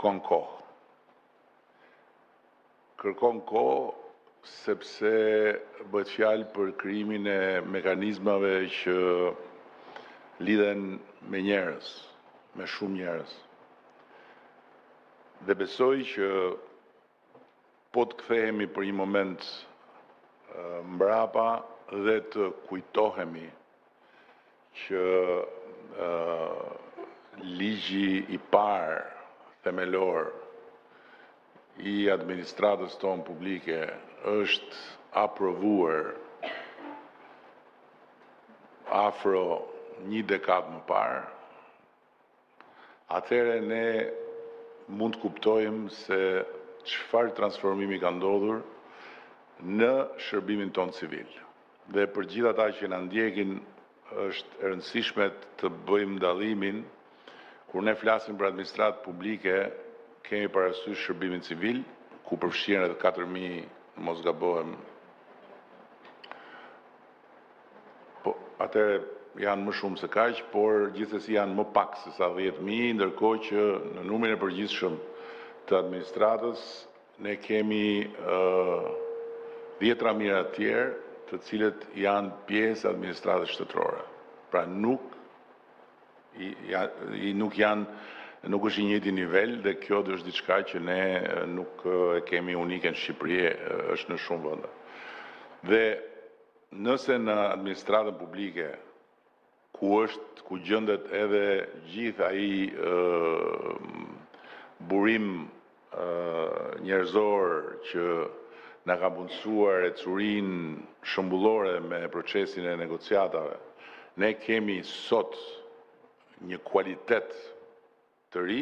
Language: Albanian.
kërkon kohë. Kërkon kohë sepse bëhet fjalë për krijimin e mekanizmave që lidhen me njerëz, me shumë njerëz. Dhe besoj që po të kthehemi për një moment mbrapa dhe të kujtohemi që ligji i parë themelor i administratës tonë publike është aprovuar afro një dekadë më parë, atëherë ne mund të kuptojmë se çfarë transformimi ka ndodhur në shërbimin tonë civil. Dhe për gjithë ata që na ndjekin, është e rëndësishme të bëjmë dallimin kur ne flasim për administratë publike, kemi parasysh shërbimin civil, ku përfshihen edhe 4.000, mos gabohem. Po, atëherë janë më shumë se kaq, por gjithsesi janë më pak se sa 10.000, ndërkohë që në numrin e përgjithshëm të administratës ne kemi 10.000 të tjerë, të cilët janë pjesë administratës shtetërore. Pra nuk është i njëjti nivel dhe kjo është diçka që ne nuk e kemi unike në Shqipëri, është në shumë vende. Dhe nëse në administratën publike ku gjendet edhe gjithë ai burim njerëzor që na ka mundësuar ecurinë shëmbullore me procesin e negociatave, ne kemi sot një kualitet të ri